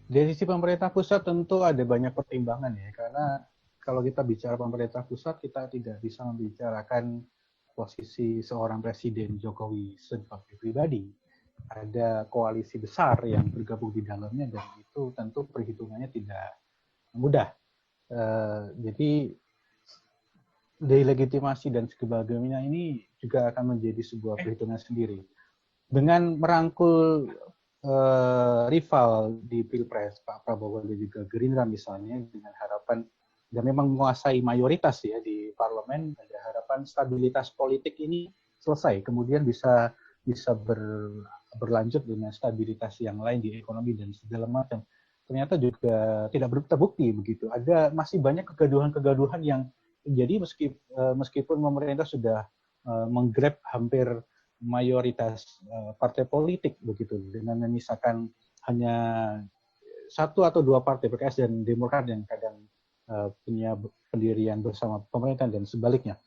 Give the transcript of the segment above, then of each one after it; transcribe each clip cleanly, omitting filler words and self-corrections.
Dari sisi pemerintah pusat tentu ada banyak pertimbangan ya, karena kalau kita bicara pemerintah pusat, kita tidak bisa membicarakan posisi seorang Presiden Jokowi sebagai pribadi. Ada koalisi besar yang bergabung di dalamnya dan itu tentu perhitungannya tidak mudah. Jadi delegitimasi dan sebagainya ini juga akan menjadi sebuah perhitungan sendiri. Dengan merangkul rival di Pilpres, Pak Prabowo dan juga Gerindra misalnya, dengan harapan dan memang menguasai mayoritas ya di parlemen, ada harapan stabilitas politik ini selesai, kemudian bisa berlanjut dengan stabilitas yang lain di ekonomi dan segala macam. Ternyata juga tidak terbukti begitu. Ada masih banyak kegaduhan-kegaduhan yang jadi meskipun pemerintah sudah menggrab hampir mayoritas partai politik begitu dengan menyisakan hanya satu atau dua partai PKS dan Demokrat yang kadang punya pendirian bersama pemerintah dan sebaliknya.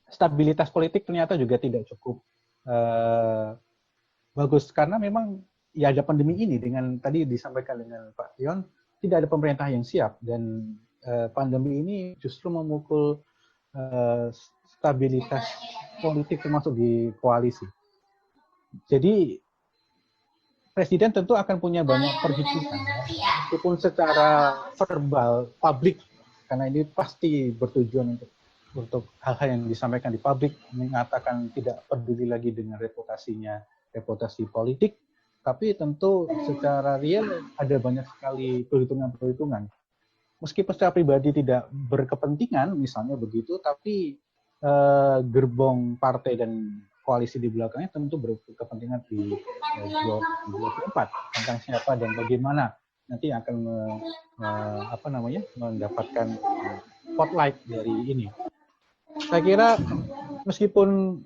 Stabilitas politik ternyata juga tidak cukup bagus karena memang ya ada pandemi ini dengan tadi disampaikan dengan Pak Tion, tidak ada pemerintah yang siap dan pandemi ini justru memukul stabilitas politik termasuk di koalisi. Jadi Presiden tentu akan punya banyak perhitungan, meskipun secara verbal publik, karena ini pasti bertujuan untuk hal-hal yang disampaikan di publik, mengatakan tidak peduli lagi dengan reputasi politik, tapi tentu secara real ada banyak sekali perhitungan-perhitungan. Meskipun secara pribadi tidak berkepentingan, misalnya begitu, tapi gerbong partai dan koalisi di belakangnya tentu berkepentingan di 2024 tentang siapa dan bagaimana nanti akan mendapatkan spotlight dari ini. Saya kira meskipun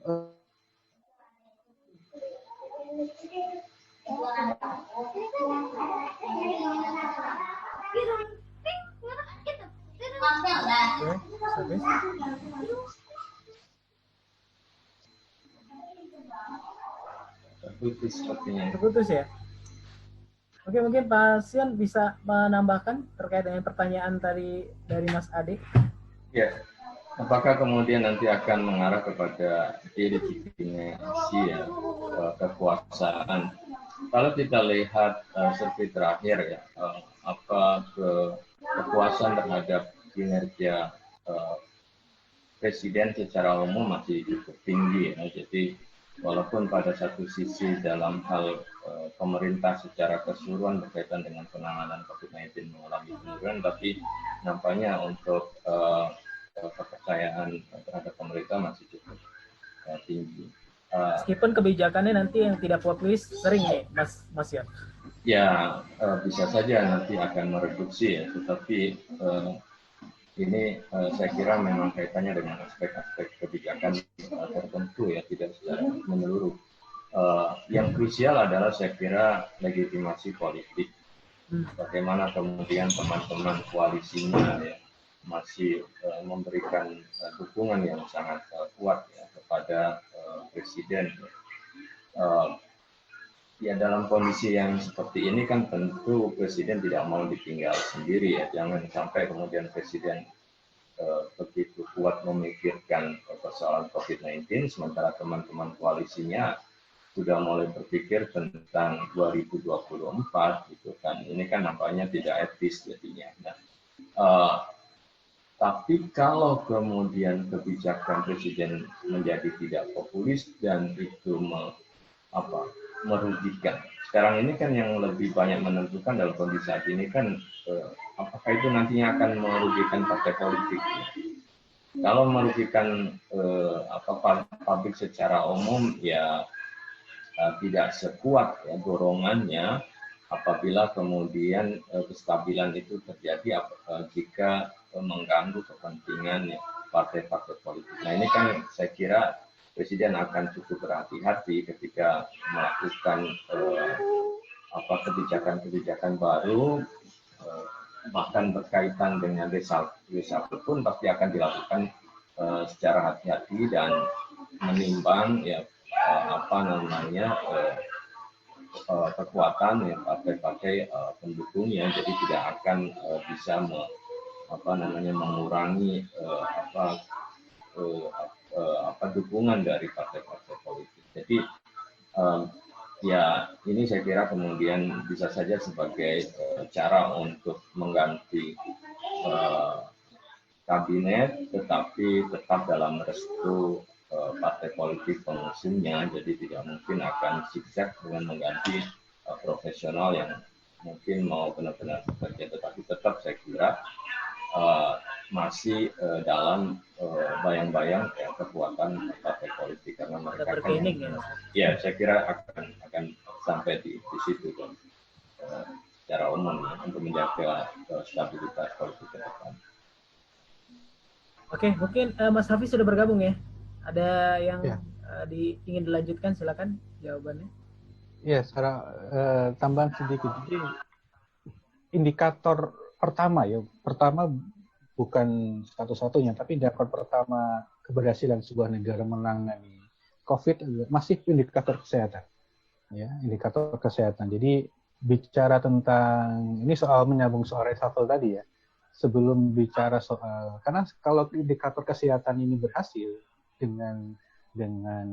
terputus ya. Oke, mungkin Pak Sion bisa menambahkan terkait dengan pertanyaan tadi dari Mas Ade. Ya, apakah kemudian nanti akan mengarah kepada delegitimasi ya, kekuasaan? Kalau kita lihat survei terakhir ya, kepuasan terhadap kinerja presiden secara umum masih cukup tinggi ya. Jadi walaupun pada satu sisi dalam hal pemerintah secara keseluruhan berkaitan dengan penanganan COVID-19 mengalami penurunan, tapi nampaknya untuk kepercayaan terhadap pemerintah masih cukup tinggi. Meskipun kebijakannya nanti yang tidak populis sering ya, Mas Yon? Ya, bisa saja nanti akan mereduksi ya, tetapi ini saya kira memang kaitannya dengan aspek-aspek kebijakan tertentu ya, tidak secara menyeluruh. Yang krusial adalah saya kira legitimasi politik. Bagaimana kemudian teman-teman koalisinya ya, masih memberikan dukungan yang sangat kuat ya, kepada presiden. Ya dalam kondisi yang seperti ini kan tentu presiden tidak mau ditinggal sendiri ya. Jangan sampai kemudian presiden begitu kuat memikirkan persoalan COVID-19 sementara teman-teman koalisinya sudah mulai berpikir tentang 2024 gitu kan. Ini kan nampaknya tidak etis jadinya. Nah, tapi kalau kemudian kebijakan presiden menjadi tidak populis dan itu merugikan. Sekarang ini kan yang lebih banyak menentukan dalam kondisi saat ini kan apakah itu nantinya akan merugikan partai politik. Kalau merugikan publik secara umum ya tidak sekuat ya dorongannya apabila kemudian kestabilan itu terjadi jika mengganggu kepentingan partai-partai politik. Nah ini kan saya kira presiden akan cukup berhati-hati ketika melakukan kebijakan-kebijakan baru, bahkan berkaitan dengan reshuffle pun pasti akan dilakukan secara hati-hati dan menimbang ya kekuatan ya partai-partai pendukungnya, jadi tidak akan bisa mengurangi dukungan dari partai-partai politik. Jadi ya ini saya kira kemudian bisa saja sebagai cara untuk mengganti kabinet, tetapi tetap dalam restu partai politik pengusungnya, jadi tidak mungkin akan zigzag dengan mengganti profesional yang mungkin mau benar-benar bekerja, tetapi tetap saya kira masih dalam bayang-bayang kekuatan partai politik, karena mereka saya kira akan sampai di situ kan, secara umum ya, untuk menjaga stabilitas politik ke depan. Oke, mungkin Mas Hafiz sudah bergabung ya. Ada yang ingin dilanjutkan, silakan jawabannya. Ya, secara tambahan sedikit. Jadi indikator pertama bukan satu-satunya, tapi indikator pertama keberhasilan sebuah negara menangani COVID masih indikator kesehatan. Ya, indikator kesehatan. Jadi bicara tentang ini soal menyambung soal reshuffle tadi ya. Sebelum bicara soal, karena kalau indikator kesehatan ini berhasil dengan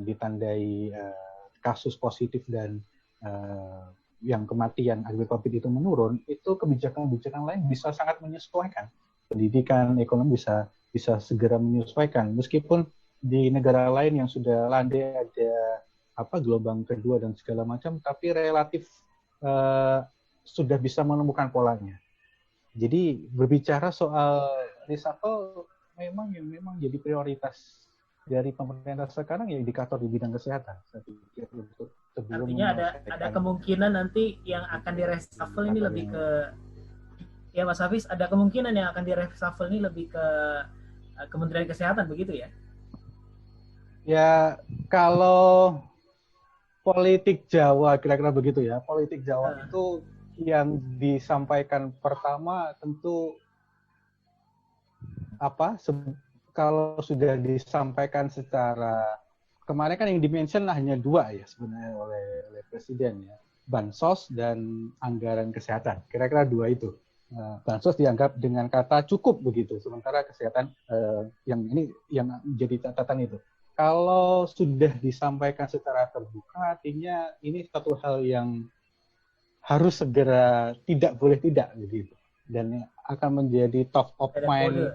ditandai kasus positif dan yang kematian akibat COVID itu menurun, itu kebijakan-kebijakan lain bisa sangat menyesuaikan. Pendidikan, ekonomi bisa segera menyesuaikan. Meskipun di negara lain yang sudah landai ada gelombang kedua dan segala macam, tapi relatif sudah bisa menemukan polanya. Jadi berbicara soal reshuffle memang jadi prioritas dari pemerintah sekarang ya indikator di bidang kesehatan. Artinya ada kemungkinan nanti yang akan di reshuffle ini lebih ke ya Mas Hafiz, ada kemungkinan yang akan di reshuffle ini lebih ke Kementerian Kesehatan begitu ya? Ya kalau politik Jawa kira-kira begitu ya. Politik Jawa itu yang disampaikan pertama tentu kalau sudah disampaikan secara kemarin kan yang dimention hanya 2 ya sebenarnya oleh presiden ya, bansos dan anggaran kesehatan, kira-kira 2 itu. Bansos dianggap dengan kata cukup begitu, sementara kesehatan yang menjadi catatan itu. Kalau sudah disampaikan secara terbuka, artinya ini satu hal yang harus segera tidak boleh tidak begitu, dan akan menjadi top of mind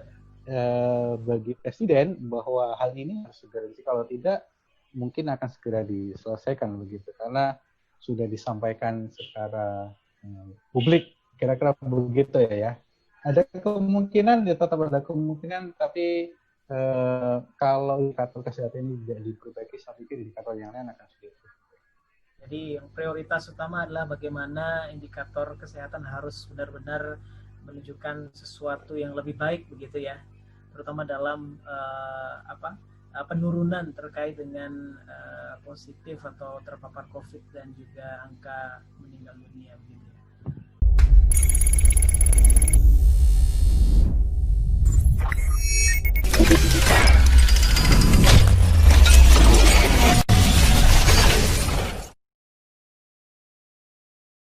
bagi presiden bahwa hal ini harus segera, kalau tidak mungkin akan segera diselesaikan begitu, karena sudah disampaikan secara publik, kira-kira begitu ya. Ada kemungkinan tetap ada kemungkinan, tapi kalau indikator kesehatan ini tidak diperbaiki, saya pikir indikator yang lain akan sulit. Jadi yang prioritas utama adalah bagaimana indikator kesehatan harus benar-benar menunjukkan sesuatu yang lebih baik begitu ya, terutama dalam penurunan terkait dengan positif atau terpapar COVID dan juga angka meninggal dunia